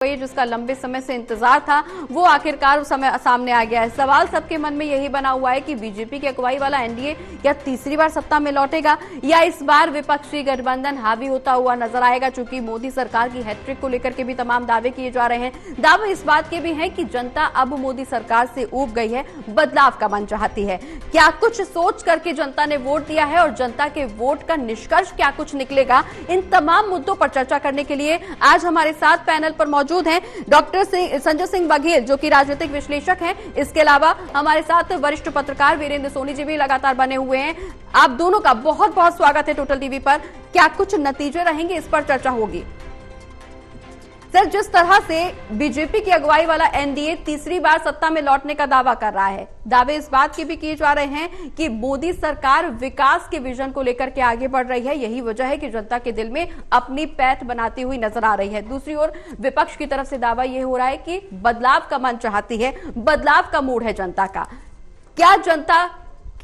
जिसका लंबे समय से इंतजार था वो आखिरकार समय सामने आ गया है। सवाल सबके मन में यही बना हुआ है कि बीजेपी की अगुवाई वाला एनडीए क्या तीसरी बार सत्ता में लौटेगा या इस बार विपक्षी गठबंधन हावी होता हुआ नजर आएगा। चूंकि मोदी सरकार की हैट्रिक को लेकर के भी तमाम दावे किए जा रहे हैं। दावे इस बात के भी हैं कि जनता अब मोदी सरकार से ऊब गई है, बदलाव का मन चाहती है। क्या कुछ सोच करके जनता ने वोट दिया है और जनता के वोट का निष्कर्ष क्या कुछ निकलेगा, इन तमाम मुद्दों पर चर्चा करने के लिए आज हमारे साथ पैनल पर मौजूद हैं डॉक्टर संजय सिंह बघेल जो कि राजनीतिक विश्लेषक हैं। इसके अलावा हमारे साथ वरिष्ठ पत्रकार वीरेंद्र सोनी जी भी लगातार बने हुए हैं। आप दोनों का बहुत बहुत स्वागत है टोटल टीवी पर। क्या कुछ नतीजे रहेंगे, इस पर चर्चा होगी। सर, जिस तरह से बीजेपी की अगुवाई वाला एनडीए तीसरी बार सत्ता में लौटने का दावा कर रहा है, दावे इस बात के भी किए जा रहे हैं कि मोदी सरकार विकास के विजन को लेकर के आगे बढ़ रही है। यही वजह है कि जनता के दिल में अपनी पैठ बनाती हुई नजर आ रही है। दूसरी ओर विपक्ष की तरफ से दावा यह हो रहा है कि बदलाव का मन चाहती है, बदलाव का मूड है जनता का। क्या जनता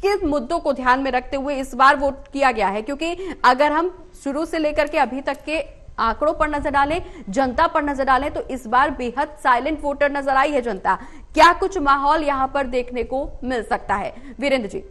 किस मुद्दों को ध्यान में रखते हुए इस बार वोट किया गया है? क्योंकि अगर हम शुरू से लेकर के अभी तक के आंकड़ों पर नजर डालें, जनता पर नजर डालें, तो इस बार बेहद साइलेंट वोटर नजर आई है जनता। क्या कुछ माहौल यहां पर देखने को मिल सकता है? वीरेंद्र जी,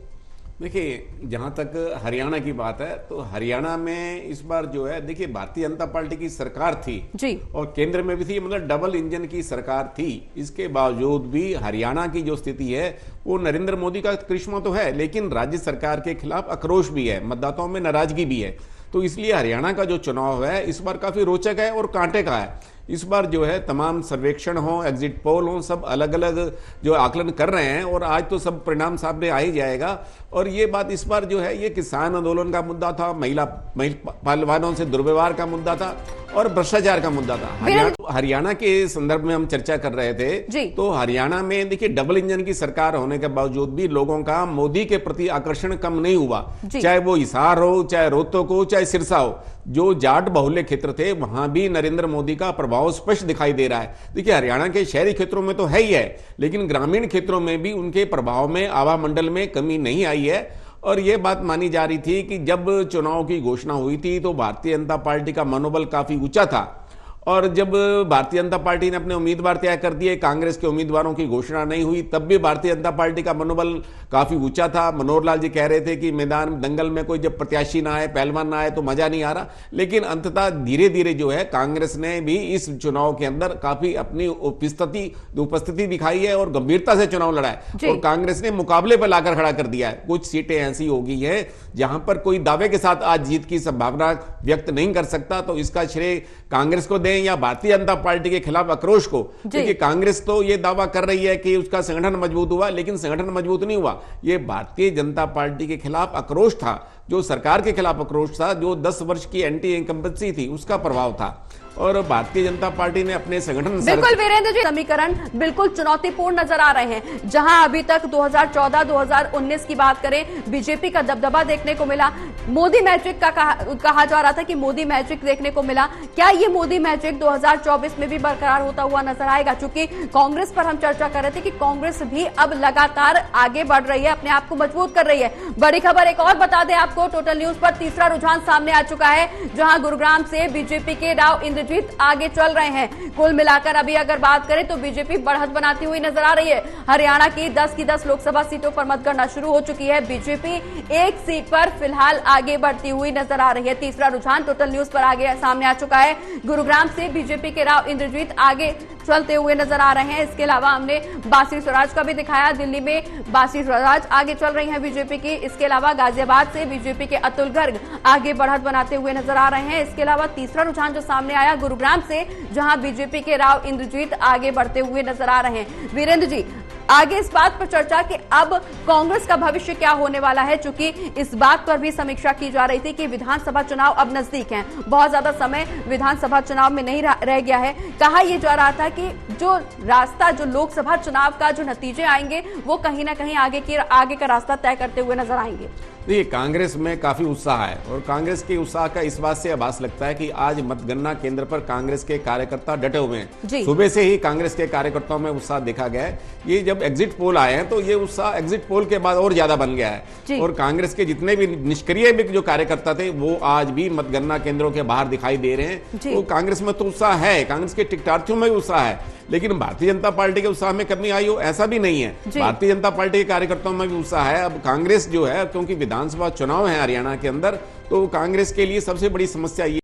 देखिए, जहां तक हरियाणा की बात है तो हरियाणा में इस बार जो है, देखिए, भारतीय जनता पार्टी की सरकार थी जी और केंद्र में भी थी, मतलब डबल इंजन की सरकार थी। इसके बावजूद भी हरियाणा की जो स्थिति है वो नरेंद्र मोदी का करिश्मा तो है, लेकिन राज्य सरकार के खिलाफ आक्रोश भी है, मतदाताओं में नाराजगी भी है। तो इसलिए हरियाणा का जो चुनाव है इस बार काफी रोचक है और कांटे का है। इस बार जो है तमाम सर्वेक्षण हो, एग्जिट पोल हो, सब अलग अलग जो आकलन कर रहे हैं और आज तो सब परिणाम सामने आ ही जाएगा। और ये बात इस बार जो है, ये किसान आंदोलन का मुद्दा था, महिला पहलवानों से दुर्व्यवहार का मुद्दा था और भ्रष्टाचार का मुद्दा था। हरियाणा के संदर्भ में हम चर्चा कर रहे थे तो हरियाणा में देखिए डबल इंजन की सरकार होने के बावजूद भी लोगों का मोदी के प्रति आकर्षण कम नहीं हुआ। चाहे वो हिसार हो, चाहे रोहतक हो, चाहे सिरसा हो, जो जाट बहुल्य क्षेत्र थे वहां भी नरेंद्र मोदी का प्रभाव स्पष्ट दिखाई दे रहा है। देखिए, हरियाणा के शहरी क्षेत्रों में तो है ही है, लेकिन ग्रामीण क्षेत्रों में भी उनके प्रभाव में आभा मंडल में कमी नहीं आई है। और यह बात मानी जा रही थी कि जब चुनाव की घोषणा हुई थी तो भारतीय जनता पार्टी का मनोबल काफी ऊंचा था और जब भारतीय जनता पार्टी ने अपने उम्मीदवार तय कर दिए, कांग्रेस के उम्मीदवारों की घोषणा नहीं हुई, तब भी भारतीय जनता पार्टी का मनोबल काफी ऊंचा था। मनोहर लाल जी कह रहे थे कि मैदान दंगल में कोई जब प्रत्याशी ना आए, पहलवान ना आए तो मजा नहीं आ रहा। लेकिन अंततः धीरे धीरे जो है कांग्रेस ने भी इस चुनाव के अंदर काफी अपनी उपस्थिति दिखाई है और गंभीरता से चुनाव लड़ा है और कांग्रेस ने मुकाबले पर लाकर खड़ा कर दिया है। कुछ सीटें ऐसी हो गई है जहां पर कोई दावे के साथ आज जीत की संभावना व्यक्त नहीं कर सकता, तो इसका श्रेय कांग्रेस को दें या भारतीय जनता पार्टी के खिलाफ आक्रोश को। देखिए, कांग्रेस तो यह दावा कर रही है कि उसका संगठन मजबूत हुआ, लेकिन संगठन मजबूत नहीं हुआ। यह भारतीय जनता पार्टी के खिलाफ आक्रोश था, जो सरकार के खिलाफ आक्रोश था, जो 10 वर्ष की एंटी इनकम्बेंसी थी उसका प्रभाव था। और भारतीय जनता पार्टी ने अपने संगठन, बिल्कुल वीरेंद्र जी, समीकरण बिल्कुल चुनौतीपूर्ण नजर आ रहे हैं। जहां अभी तक 2014-2019 की बात करें, बीजेपी का दबदबा देखने को मिला, मोदी मैजिक का कहा जा रहा था कि मोदी मैजिक देखने को मिला। क्या ये मोदी मैजिक 2024 में भी बरकरार होता हुआ नजर आएगा? चूंकि कांग्रेस पर हम चर्चा कर रहे थे कि कांग्रेस भी अब लगातार आगे बढ़ रही है, अपने आप को मजबूत कर रही है। बड़ी खबर एक और बता दें आपको, टोटल न्यूज पर तीसरा रुझान सामने आ चुका है, जहां गुरुग्राम से बीजेपी के राव इंद्रजीत आगे चल रहे हैं। कुल मिलाकर अभी अगर बात करें तो बीजेपी बढ़त बनाती हुई नजर आ रही है। हरियाणा की 10 की 10 लोकसभा सीटों पर मतगणना शुरू हो चुकी है। बीजेपी एक सीट पर फिलहाल आगे बढ़ती हुई नजर आ रही है। तीसरा रुझान टोटल न्यूज पर आगे सामने आ चुका है। गुरुग्राम से बीजेपी के राव इंद्रजीत आगे चलते हुए नजर आ रहे हैं। इसके अलावा हमने बासी स्वराज का भी दिखाया, दिल्ली में बासी स्वराज आगे चल रही हैं बीजेपी की। इसके अलावा गाजियाबाद से बीजेपी के अतुल गर्ग आगे बढ़त बनाते हुए नजर आ रहे हैं। इसके अलावा तीसरा रुझान जो सामने आया गुरुग्राम से, जहां बीजेपी के राव इंद्रजीत आगे बढ़ते हुए नजर आ रहे हैं। वीरेंद्र जी, आगे इस बात पर चर्चा कि अब कांग्रेस का भविष्य क्या होने वाला है, चूंकि इस बात पर भी समीक्षा की जा रही थी कि विधानसभा चुनाव अब नजदीक हैं, बहुत ज्यादा समय विधानसभा चुनाव में नहीं रह गया है। कहा यह जा रहा था कि जो रास्ता, जो लोकसभा चुनाव का जो नतीजे आएंगे वो कहीं ना कहीं आगे का रास्ता तय करते हुए नजर आएंगे। देखिए, कांग्रेस में काफी उत्साह है और कांग्रेस के उत्साह का इस बात से आभास लगता है कि आज मतगणना केंद्र पर कांग्रेस के कार्यकर्ता डटे हुए हैं। सुबह से ही कांग्रेस के कार्यकर्ताओं में उत्साह देखा गया है। ये जब जब एग्जिट पोल आए हैं तो ये उत्साह एग्जिट पोल के बाद और ज्यादा बन गया है। और कांग्रेस के जितने भी निष्क्रिय भी जो कार्यकर्ता थे वो आज भी मतगणना केंद्रों के बाहर दिखाई दे रहे हैं। तो कांग्रेस में तो उत्साह है, कांग्रेस के टिकटार्थियों में भी उत्साह है, लेकिन भारतीय जनता पार्टी के उत्साह में कमी आई हो ऐसा भी नहीं है। भारतीय जनता पार्टी के कार्यकर्ताओं में भी उत्साह है। अब कांग्रेस जो है, क्योंकि विधानसभा चुनाव है हरियाणा के अंदर, तो कांग्रेस के लिए सबसे बड़ी समस्या ये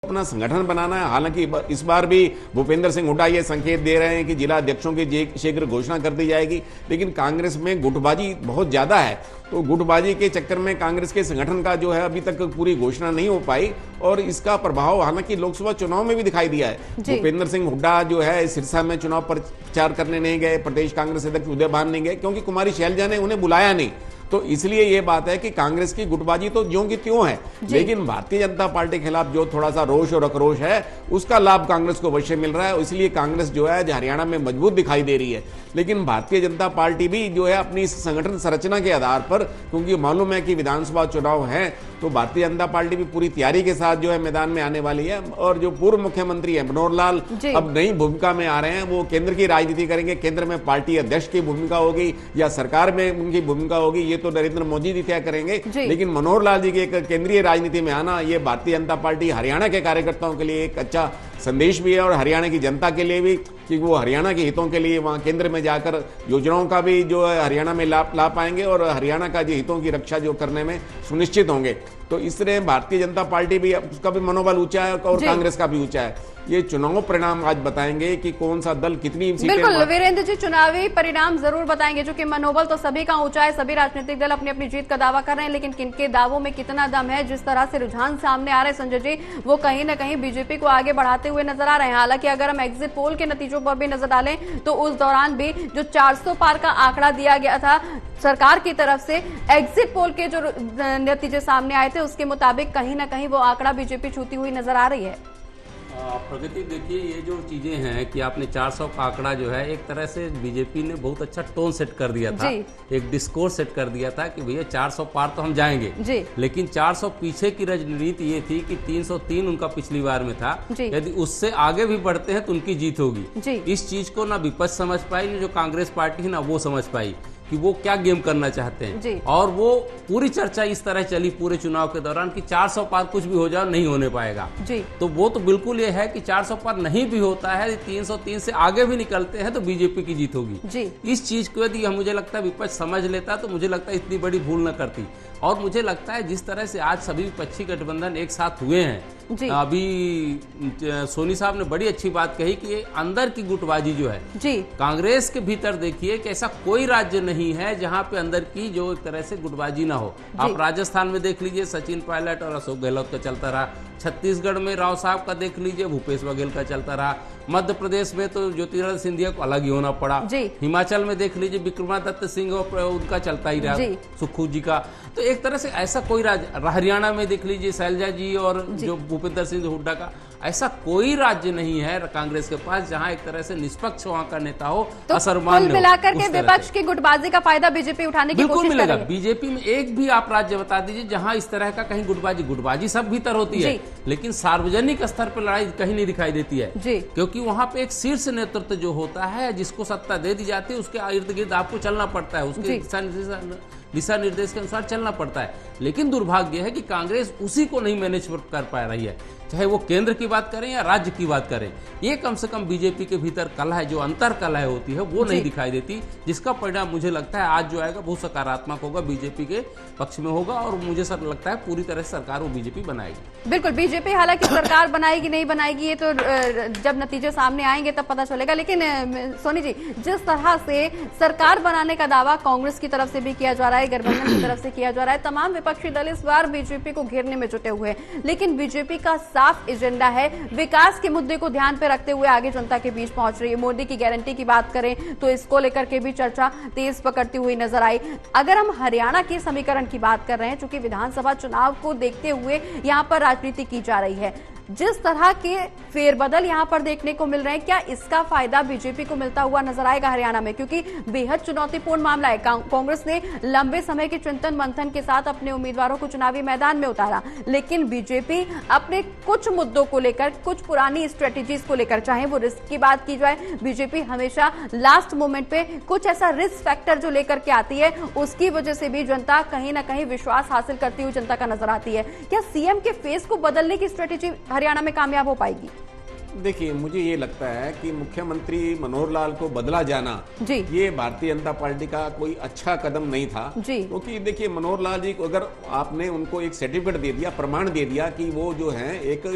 अपना संगठन बनाना है। हालांकि इस बार भी भूपेंद्र सिंह हुड्डा ये संकेत दे रहे हैं कि जिला अध्यक्षों की शीघ्र घोषणा कर दी जाएगी, लेकिन कांग्रेस में गुटबाजी बहुत ज्यादा है। तो गुटबाजी के चक्कर में कांग्रेस के संगठन का जो है अभी तक पूरी घोषणा नहीं हो पाई, और इसका प्रभाव हालांकि लोकसभा चुनाव में भी दिखाई दिया है। भूपेंद्र सिंह हुड्डा जो है सिरसा में चुनाव प्रचार करने नहीं गए, प्रदेश कांग्रेस अध्यक्ष उदय भान नहीं गए, क्योंकि कुमारी शैलजा ने उन्हें बुलाया नहीं। तो इसलिए ये बात है कि कांग्रेस की गुटबाजी तो ज्यों की त्यों है, लेकिन भारतीय जनता पार्टी के खिलाफ जो थोड़ा सा रोष और आक्रोश है उसका लाभ कांग्रेस को अवश्य मिल रहा है। इसलिए कांग्रेस जो है हरियाणा में मजबूत दिखाई दे रही है। लेकिन भारतीय जनता पार्टी भी जो है अपनी संगठन संरचना के आधार पर, क्योंकि मालूम है कि विधानसभा चुनाव है, तो भारतीय जनता पार्टी भी पूरी तैयारी के साथ जो है मैदान में आने वाली है। और जो पूर्व मुख्यमंत्री है मनोहर लाल अब नई भूमिका में आ रहे हैं, वो केंद्र की राजनीति करेंगे। केंद्र में पार्टी अध्यक्ष की भूमिका होगी या सरकार में उनकी भूमिका होगी, ये तो नरेंद्र मोदी जी तय करेंगे। लेकिन मनोहर लाल जी के एक केंद्रीय राजनीति में आना, ये भारतीय जनता पार्टी हरियाणा के कार्यकर्ताओं के लिए एक अच्छा संदेश भी है, और हरियाणा की जनता के लिए भी, कि वो हरियाणा के हितों के लिए वहां केंद्र में जाकर योजनाओं का भी जो है हरियाणा में लाभ ला पाएंगे, और हरियाणा का जो हितों की रक्षा जो करने में सुनिश्चित होंगे। तो इस तरह भारतीय जनता पार्टी भी, उसका भी मनोबल ऊंचा है और कांग्रेस का भी ऊंचा है। ये चुनाव परिणाम आज बताएंगे कि कौन सा दल कितनी सीटें। बिल्कुल वीरेंद्र जी, चुनावी परिणाम जरूर बताएंगे, जो कि मनोबल तो सभी का ऊंचा है। सभी राजनीतिक दल अपनी अपनी जीत का दावा कर रहे हैं, लेकिन किनके दावों में कितना दम है, जिस तरह से रुझान सामने आ रहे हैं संजय जी, वो कहीं ना कहीं बीजेपी को आगे बढ़ाते हुए नजर आ रहे हैं। हालांकि अगर हम एग्जिट पोल के नतीजों पर भी नजर डालें तो उस दौरान भी जो 400 पार का आंकड़ा दिया गया था सरकार की तरफ से, एग्जिट पोल के जो नतीजे सामने आए थे उसके मुताबिक कहीं ना कहीं वो आंकड़ा बीजेपी छूती हुई नजर आ रही है। प्रगति देखिए, ये जो चीजें हैं कि आपने 400 का आंकड़ा जो है, एक तरह से बीजेपी ने बहुत अच्छा टोन सेट कर दिया था, एक डिस्कोर्स सेट कर दिया था कि भैया 400 पार तो हम जाएंगे। लेकिन 400 पीछे की रणनीति ये थी कि 303 उनका पिछली बार में था, यदि उससे आगे भी बढ़ते हैं तो उनकी जीत होगी। इस चीज को ना विपक्ष समझ पाई, ना जो कांग्रेस पार्टी है ना वो समझ पाई कि वो क्या गेम करना चाहते हैं। और वो पूरी चर्चा इस तरह चली पूरे चुनाव के दौरान कि 400 पार कुछ भी हो जाए नहीं होने पाएगा। तो वो तो बिल्कुल ये है कि 400 पार नहीं भी होता है, 303 से आगे भी निकलते हैं तो बीजेपी की जीत होगी। इस चीज को यदि मुझे लगता है विपक्ष समझ लेता तो मुझे लगता है इतनी बड़ी भूल न करती। और मुझे लगता है जिस तरह से आज सभी विपक्षी गठबंधन एक साथ हुए हैं, अभी सोनी साहब ने बड़ी अच्छी बात कही कि अंदर की गुटबाजी जो है कांग्रेस के भीतर, देखिए कि ऐसा कोई राज्य नहीं है जहां पे अंदर की जो एक तरह से गुटबाजी ना हो। आप राजस्थान में देख लीजिए, सचिन पायलट और अशोक गहलोत का चलता रहा। छत्तीसगढ़ में राव साहब का देख लीजिए, भूपेश बघेल का चलता रहा। मध्य प्रदेश में तो ज्योतिरादित्य सिंधिया को अलग ही होना पड़ा। हिमाचल में देख लीजिए, विक्रमादित्य सिंह उनका चलता ही रहा, सुखू जी का। तो एक तरह से ऐसा कोई राज्य, हरियाणा में देख लीजिए शैलजा जी और जो भूपेंद्र सिंह हुड्डा का, ऐसा कोई राज्य नहीं है कांग्रेस के पास जहां एक तरह से निष्पक्ष वहां का नेता हो, तो असरमान कुल मिलाकर के विपक्ष की गुटबाजी का फायदा बीजेपी उठाने की कोशिश मिलेगा। बीजेपी में एक भी आप राज्य बता दीजिए जहां इस तरह का कहीं गुटबाजी सब भीतर होती है, लेकिन सार्वजनिक स्तर पर लड़ाई कहीं नहीं दिखाई देती है। क्योंकि वहां पे एक शीर्ष नेतृत्व जो होता है, जिसको सत्ता दे दी जाती है, उसके इर्द गिर्द आपको चलना पड़ता है, उसके दिशा निर्देश के अनुसार चलना पड़ता है। लेकिन दुर्भाग्य है कि कांग्रेस उसी को नहीं मैनेज कर पा रही है, चाहे वो केंद्र की बात करें या राज्य की बात करें। ये कम से कम बीजेपी के भीतर कला है, जो अंतर कला होती है वो नहीं दिखाई देती, जिसका परिणाम मुझे लगता है आज जो आएगा बहुत सकारात्मक होगा, बीजेपी के पक्ष में होगा। और मुझे सर लगता है पूरी तरह से सरकार वो बीजेपी बनाएगी। बिल्कुल, बीजेपी हालांकि सरकार बनाएगी नहीं बनाएगी ये तो जब नतीजे सामने आएंगे तब पता चलेगा। लेकिन सोनी जी, जिस तरह से सरकार बनाने का दावा कांग्रेस की तरफ से भी किया जा रहा है, गठबंधन की तरफ से किया जा रहा है, तमाम विपक्षी दल इस बार बीजेपी को घेरने में जुटे हुए हैं। लेकिन बीजेपी का साफ एजेंडा है, विकास के मुद्दे को ध्यान पे रखते हुए आगे जनता के बीच पहुंच रही है। मोदी की गारंटी की बात करें तो इसको लेकर के भी चर्चा तेज पकड़ती हुई नजर आई। अगर हम हरियाणा के समीकरण की बात कर रहे हैं, चूंकि विधानसभा चुनाव को देखते हुए यहां पर राजनीति की जा रही है, जिस तरह के फेरबदल यहां पर देखने को मिल रहे हैं, क्या इसका फायदा बीजेपी को मिलता हुआ नजर आएगा हरियाणा में? क्योंकि बेहद चुनौतीपूर्ण मामला है। कांग्रेस ने लंबे समय के चिंतन मंथन के साथ अपने उम्मीदवारों को चुनावी मैदान में उतारा, लेकिन बीजेपी अपने कुछ मुद्दों को लेकर, कुछ पुरानी स्ट्रेटेजीज को लेकर, चाहे वो रिस्क की बात की जाए, बीजेपी हमेशा लास्ट मोमेंट पे कुछ ऐसा रिस्क फैक्टर जो लेकर के आती है, उसकी वजह से भी जनता कहीं ना कहीं विश्वास हासिल करती हुई जनता का नजर आती है। क्या सीएम के फेस को बदलने की स्ट्रेटेजी हरियाणा में कामयाब हो पाएगी? देखिए, मुझे ये लगता है कि मुख्यमंत्री मनोहर लाल को बदला जाना ये भारतीय जनता पार्टी का कोई अच्छा कदम नहीं था। क्योंकि देखिए, मनोहर लाल जी को अगर आपने उनको एक सर्टिफिकेट दे दिया, प्रमाण दे दिया कि वो जो है एक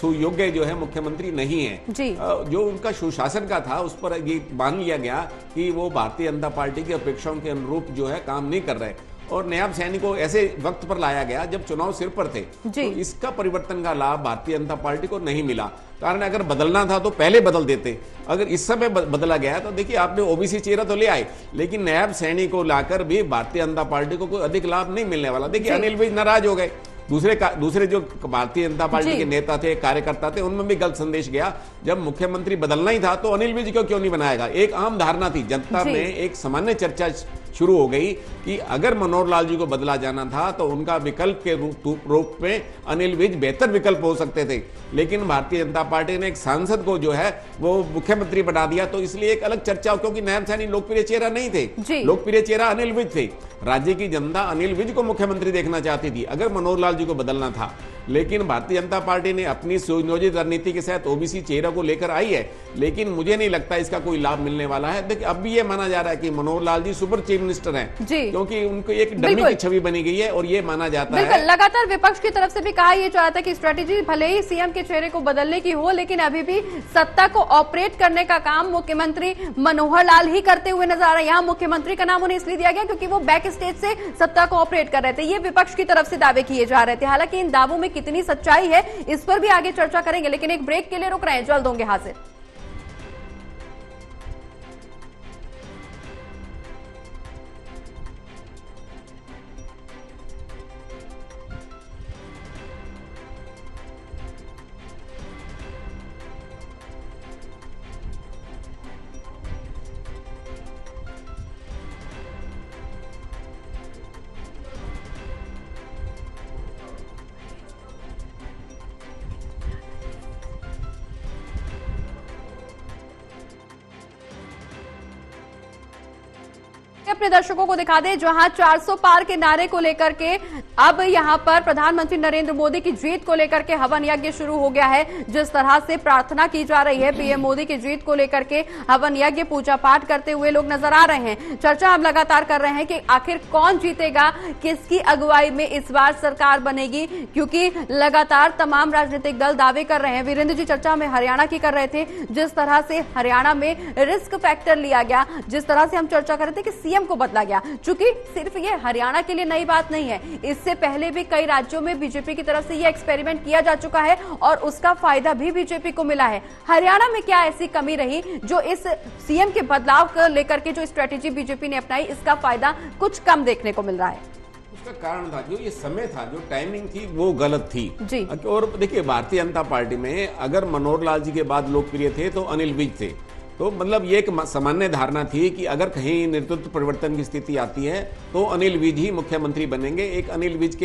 सुयोग्य जो है मुख्यमंत्री नहीं है, जो उनका सुशासन का था उस पर ये मान लिया गया कि वो भारतीय जनता पार्टी की अपेक्षाओं के अनुरूप जो है काम नहीं कर रहे, और नायब सैनी को ऐसे वक्त पर लाया गया जब चुनाव सिर पर थे, तो इसका परिवर्तन का लाभ भारतीय जनता पार्टी को नहीं मिला। कारण अगर बदलना था तो पहले बदल देते। अगर इस समय बदला गया तो देखिए, आपने ओबीसी चेहरा तो ले आए, लेकिन नायब सैनी को लाकर भी भारतीय जनता पार्टी को कोई अधिक लाभ नहीं मिलने वाला। देखिए, अनिल विज नाराज हो गए, दूसरे जो भारतीय जनता पार्टी के नेता थे, कार्यकर्ता थे, उनमें भी गलत संदेश गया। जब मुख्यमंत्री बदलना ही था तो अनिल विज को क्यों नहीं बनाएगा? एक आम धारणा थी, जनता में एक सामान्य चर्चा शुरू हो गई कि अगर मनोहर लाल जी को बदला जाना था तो उनका विकल्प के रूप में अनिल विज बेहतर विकल्प हो सकते थे, लेकिन भारतीय जनता पार्टी ने एक सांसद को जो है वो मुख्यमंत्री बना दिया। तो इसलिए एक अलग चर्चा, क्योंकि नायब सैनी लोकप्रिय चेहरा नहीं थे, लोकप्रिय चेहरा अनिल विज थे। राज्य की जनता अनिल विज को मुख्यमंत्री देखना चाहती थी अगर मनोहर लाल जी को बदलना था, लेकिन भारतीय जनता पार्टी ने अपनी सुनियोजित रणनीति के साथ ओबीसी चेहरा को लेकर आई है, लेकिन मुझे नहीं लगता इसका कोई लाभ मिलने वाला है। देखिए, अब भी ये माना जा रहा है कि Manohar Lal ji super chief minister हैं, क्योंकि उनको एक डमी की छवि बनी गई है, और ये माना जाता है। लगातार विपक्ष की तरफ से भी कहा यह जा रहा था कि स्ट्रेटेजी भले ही सीएम के चेहरे को बदलने की हो, लेकिन अभी भी सत्ता को ऑपरेट करने का काम मुख्यमंत्री मनोहर लाल ही करते हुए नजर आ रहे हैं। यहाँ मुख्यमंत्री का नाम उन्हें इसलिए दिया गया क्योंकि वो बैक स्टेज से सत्ता को ऑपरेट कर रहे थे। ये विपक्ष की तरफ से दावे किए जा रहे थे। हालांकि इन दावों में कितनी सच्चाई है इस पर भी आगे चर्चा करेंगे, लेकिन एक ब्रेक के लिए रुक रहे हैं, जल्द होंगे हाजिर। अपने दर्शकों को दिखा दें, जहां 400 पार के नारे को लेकर के अब यहां पर प्रधानमंत्री नरेंद्र मोदी की जीत को लेकर के हवन यज्ञ शुरू हो गया है। जिस तरह से प्रार्थना की जा रही है पीएम मोदी की जीत को लेकर के, हवन यज्ञ पूजा पाठ करते हुए लोग नजर आ रहे हैं। चर्चा हम लगातार कर रहे हैं कि आखिर कौन जीतेगा, किसकी अगुवाई में इस बार सरकार बनेगी, क्योंकि लगातार तमाम राजनीतिक दल दावे कर रहे हैं। वीरेंद्र जी चर्चा में हरियाणा की कर रहे थे, जिस तरह से हरियाणा में रिस्क फैक्टर लिया गया, जिस तरह से हम चर्चा कर रहे थे कि सीएम को बदला गया। चूंकि सिर्फ ये हरियाणा के लिए नई बात नहीं है, इससे पहले भी कई राज्यों में बीजेपी की तरफ से ये एक्सपेरिमेंट किया जा चुका है और उसका फायदा भी बीजेपी को मिला है। हरियाणा में क्या ऐसी कमी रही जो इस सीएम के बदलाव को लेकर के जो स्ट्रेटेजी बीजेपी ने अपनाई, इसका फायदा कुछ कम देखने को मिल रहा है? उसका कारण था जो ये समय था, जो टाइमिंग थी वो गलत थी जी। और देखिए, भारतीय जनता पार्टी में अगर मनोहर लाल जी के बाद लोकप्रिय थे तो अनिल विज थे। तो मतलब ये एक सामान्य धारणा थी कि अगर कहीं नेतृत्व परिवर्तन की स्थिति आती है तो अनिल विज ही मुख्यमंत्री बनेंगे। एक अनिल विज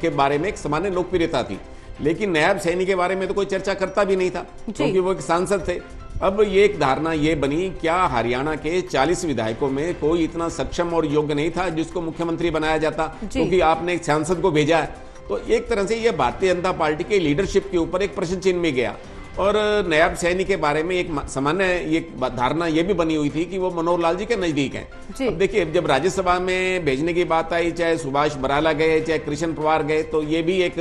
के बारे में एक सामान्य लोकप्रियता थी, लेकिन नायब सैनी के बारे में तो कोई चर्चा करता भी नहीं था, क्योंकि वो एक सांसद थे। अब ये एक धारणा ये बनी, क्या हरियाणा के 40 विधायकों में कोई इतना सक्षम और योग्य नहीं था जिसको मुख्यमंत्री बनाया जाता, क्योंकि आपने एक सांसद को भेजा है। तो एक तरह से ये भारतीय जनता पार्टी के लीडरशिप के ऊपर एक प्रश्न चिन्ह में गया। और नायब सैनी के बारे में एक सामान्य ये धारणा ये भी बनी हुई थी कि वो मनोहर लाल जी के नजदीक हैं। अब देखिए, जब राज्यसभा में भेजने की बात आई, चाहे सुभाष बराला गए, चाहे कृष्ण पवार गए, तो ये भी एक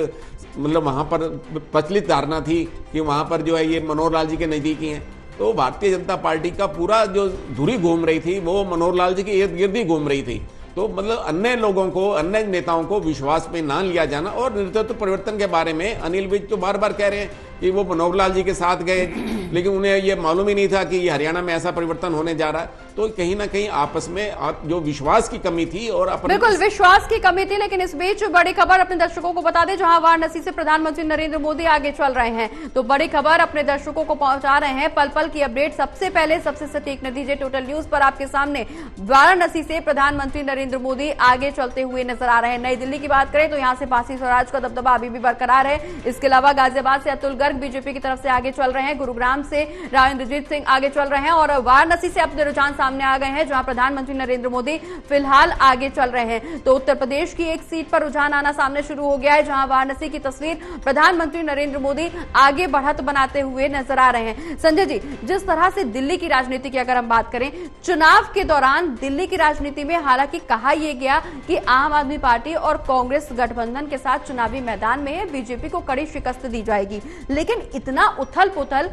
मतलब वहां पर प्रचलित धारणा थी कि वहां पर जो है ये मनोहर लाल जी के नजदीकी हैं। तो भारतीय जनता पार्टी का पूरा जो धुरी घूम रही थी वो मनोहर लाल जी के इर्द गिर्द ही घूम रही थी। तो मतलब अन्य लोगों को, अन्य नेताओं को विश्वास में ना लिया जाना। और नेतृत्व परिवर्तन के बारे में अनिल विज तो बार बार कह रहे हैं कि वो मनोहर लाल जी के साथ गए, लेकिन उन्हें ये मालूम ही नहीं था कि ये हरियाणा में ऐसा परिवर्तन होने जा रहा है। तो तो कहीं ना कहीं आपस में जो विश्वास की कमी थी और बिल्कुल विश्वास की कमी थी। लेकिन इस बीच बड़ी खबर अपने दर्शकों को बता दें, जहां वाराणसी से प्रधानमंत्री नरेंद्र मोदी आगे चल रहे हैं, तो बड़ी खबर अपने दर्शकों को पहुंचा रहे हैं, पल पल की अपडेट, सबसे पहले सबसे सटीक नतीजे टोटल न्यूज पर आपके सामने। वाराणसी से प्रधानमंत्री नरेंद्र मोदी आगे चलते हुए नजर आ रहे हैं। नई दिल्ली की बात करें तो यहां से बासी स्वराज का दबदबा अभी भी बरकरार है। इसके अलावा गाजियाबाद से अतुल गर्ग बीजेपी की तरफ से आगे चल रहे हैं, गुरुग्राम से राव इंद्रजीत सिंह आगे चल रहे हैं और वाराणसी से अपने रुझान सामने आ गए हैं, जहां प्रधानमंत्री नरेंद्र मोदी फिलहाल आगे चल रहे हैं। तो उत्तर प्रदेश की एक सीट पर रुझान आना सामने शुरू हो गया है, जहां वाराणसी की तस्वीर प्रधानमंत्री नरेंद्र मोदी आगे बढ़त बनाते हुए नजर आ रहे हैं। संजय जी, जिस तरह से दिल्ली की राजनीति की अगर हम बात करें, चुनाव के दौरान दिल्ली की राजनीति में हालांकि कहा यह गया कि आम आदमी पार्टी और कांग्रेस गठबंधन के साथ चुनावी मैदान में बीजेपी को कड़ी शिकस्त दी जाएगी, लेकिन इतना उथल पुथल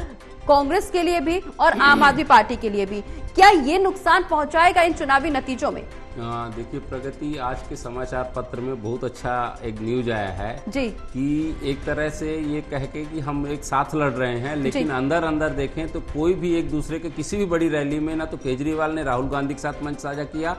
कांग्रेस के लिए भी और आम आदमी पार्टी के लिए भी, क्या ये नुकसान पहुंचाएगा इन चुनावी नतीजों में? देखिए प्रगति, आज के समाचार पत्र में बहुत अच्छा एक न्यूज आया है जी, कि एक तरह से ये कह के कि हम एक साथ लड़ रहे हैं, लेकिन अंदर अंदर देखें तो कोई भी एक दूसरे के किसी भी बड़ी रैली में ना तो केजरीवाल ने राहुल गांधी के साथ मंच साझा किया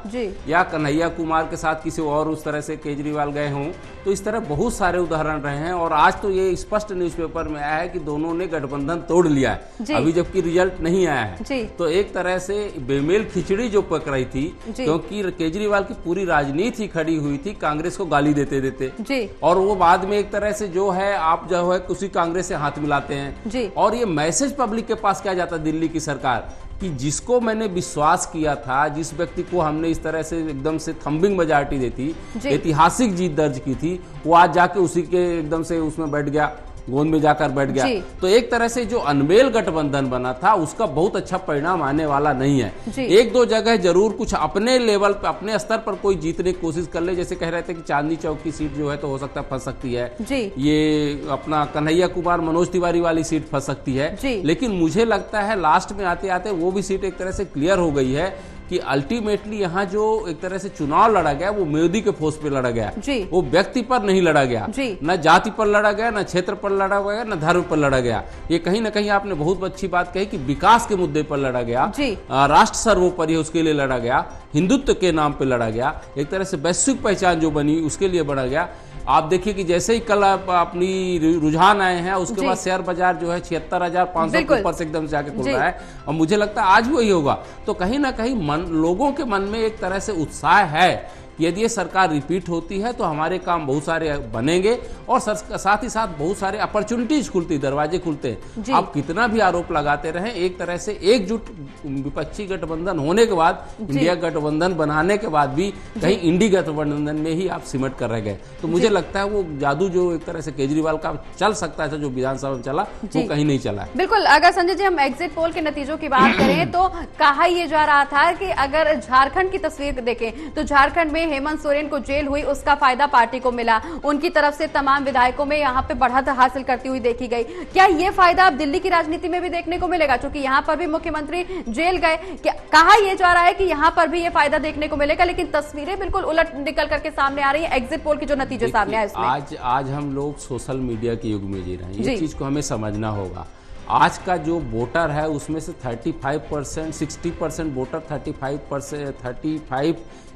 या कन्हैया कुमार के साथ किसी और उस तरह से केजरीवाल गए हों, तो इस तरह बहुत सारे उदाहरण रहे हैं। और आज तो ये स्पष्ट न्यूज़पेपर में आया है कि दोनों ने गठबंधन तोड़ लिया है, अभी जबकि रिजल्ट नहीं आया है। तो एक तरह से बेमेल खिचड़ी जो पक रही थी, क्योंकि केजरीवाल की पूरी राजनीति खड़ी हुई थी कांग्रेस को गाली देते देते, और वो बाद में एक तरह से जो है आप जो है उसी कांग्रेस से हाथ मिलाते हैं। और ये मैसेज पब्लिक के पास क्या जाता दिल्ली की सरकार कि जिसको मैंने विश्वास किया था, जिस व्यक्ति को हमने इस तरह से एकदम से थम्बिंग मेजॉरिटी देती, ऐतिहासिक जीत दर्ज की थी, वो आज जाके उसी के एकदम से उसमें बैठ गया, गोंद में जाकर बैठ गया। तो एक तरह से जो अनमेल गठबंधन बना था उसका बहुत अच्छा परिणाम आने वाला नहीं है। एक दो जगह जरूर कुछ अपने लेवल पर, अपने स्तर पर कोई जीतने की कोशिश कर ले, जैसे कह रहे थे कि चांदनी चौक की सीट जो है तो हो सकता है फंस सकती है, ये अपना कन्हैया कुमार मनोज तिवारी वाली सीट फंस सकती है, लेकिन मुझे लगता है लास्ट में आते आते वो भी सीट एक तरह से क्लियर हो गई है कि अल्टीमेटली यहाँ जो एक तरह से चुनाव लड़ा गया वो मोदी के फोर्स पे लड़ा गया, वो व्यक्ति पर नहीं लड़ा गया, न जाति पर लड़ा गया, न क्षेत्र पर लड़ा गया, न धर्म पर लड़ा गया। ये कहीं ना कहीं आपने बहुत अच्छी बात कही कि विकास के मुद्दे पर लड़ा गया, राष्ट्र सर्वोपरि है उसके लिए लड़ा गया, हिंदुत्व के नाम पे लड़ा गया, एक तरह से वैश्विक पहचान जो बनी उसके लिए बढ़ा गया। आप देखिए कि जैसे ही कल अपनी रुझान आए हैं उसके बाद शेयर बाजार जो है 76,500 के ऊपर से एकदम से जाके खुल रहा है, और मुझे लगता है आज वही होगा। तो कहीं ना कहीं लोगों के मन में एक तरह से उत्साह है, यदि ये सरकार रिपीट होती है तो हमारे काम बहुत सारे बनेंगे और साथ ही साथ बहुत सारे अपॉर्चुनिटीज खुलती, दरवाजे खुलते हैं। आप कितना भी आरोप लगाते रहें, एक तरह से एकजुट विपक्षी गठबंधन होने के बाद, इंडिया गठबंधन बनाने के बाद भी कहीं इंडी गठबंधन में ही आप सिमट कर रह गए। तो मुझे लगता है वो जादू जो एक तरह से केजरीवाल का चल सकता है, जो विधानसभा में चला, वो कहीं नहीं चला है। बिल्कुल, अगर संजय जी हम एग्जिट पोल के नतीजों की बात करें तो कहा यह जा रहा था कि अगर झारखंड की तस्वीर देखें तो झारखंड में हेमंत सोरेन को जेल हुई, उसका फायदा पार्टी को मिला, उनकी तरफ से तमाम विधायकों में यहां पे बढ़त हासिल करती हुई देखी गई। क्या ये फायदा अब दिल्ली की राजनीति में भी देखने को मिलेगा, क्योंकि यहां पर भी मुख्यमंत्री जेल गए? क्या कहा यह जा रहा है कि यहां पर भी ये फायदा देखने को मिलेगा, लेकिन तस्वीरें बिल्कुल उलट निकल करके सामने आ रही है एग्जिट पोल के जो नतीजे सामने आए उसमें। आज हम लोग सोशल मीडिया के युग में जी रहे हैं, ये चीज को हमें समझना होगा। आज का जो वोटर है उसमें से 35%, 60% वोटर 35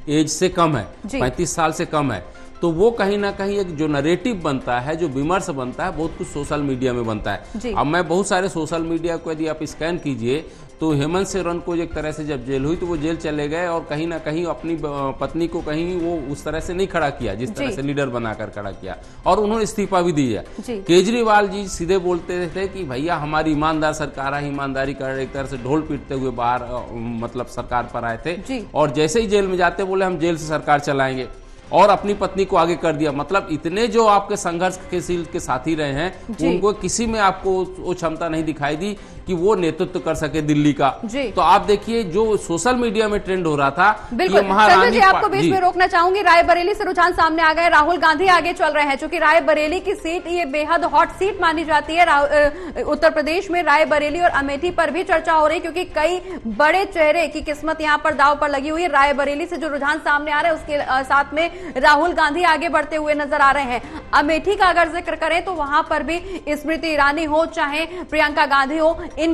एज से कम है, 35 साल से कम है। तो वो कहीं ना कहीं एक जो नैरेटिव बनता है, जो विमर्श बनता है, बहुत कुछ सोशल मीडिया में बनता है। अब मैं बहुत सारे सोशल मीडिया को यदि आप स्कैन कीजिए तो हेमंत सोरेन को एक तरह से जब जेल हुई तो वो जेल चले गए और कहीं ना कहीं अपनी पत्नी को कहीं वो उस तरह से नहीं खड़ा किया जिस तरह से लीडर बनाकर खड़ा किया, और उन्होंने इस्तीफा भी दिया। केजरीवाल जी सीधे बोलते थे कि भैया हमारी ईमानदार सरकार है, ईमानदारी कर, एक तरह से ढोल पीटते हुए बाहर मतलब सरकार पर आए थे, और जैसे ही जेल में जाते बोले हम जेल से सरकार चलाएंगे, और अपनी पत्नी को आगे कर दिया। मतलब इतने जो आपके संघर्ष के साथी रहे हैं, उनको किसी में आपको वो क्षमता नहीं दिखाई दी कि वो नेतृत्व कर सके दिल्ली का। तो आप देखिए जो सोशल मीडिया में ट्रेंड हो रहा था, बिल्कुल जी, आपको बीच में रोकना चाहूंगी। रायबरेली से रुझान सामने आ गए, राहुल गांधी आगे चल रहे हैं, क्योंकि रायबरेली की सीट ये बेहद हॉट सीट मानी जाती है। उत्तर प्रदेश में रायबरेली और अमेठी पर भी चर्चा हो रही है, क्योंकि कई बड़े चेहरे की किस्मत यहाँ पर दाव पर लगी हुई है। रायबरेली से जो रुझान सामने आ रहा है उसके साथ में राहुल गांधी आगे बढ़ते हुए नजर आ रहे हैं। अमेठी का अगर जिक्र करें तो वहां पर भी स्मृति ईरानी हो चाहे प्रियंका गांधी हो, इन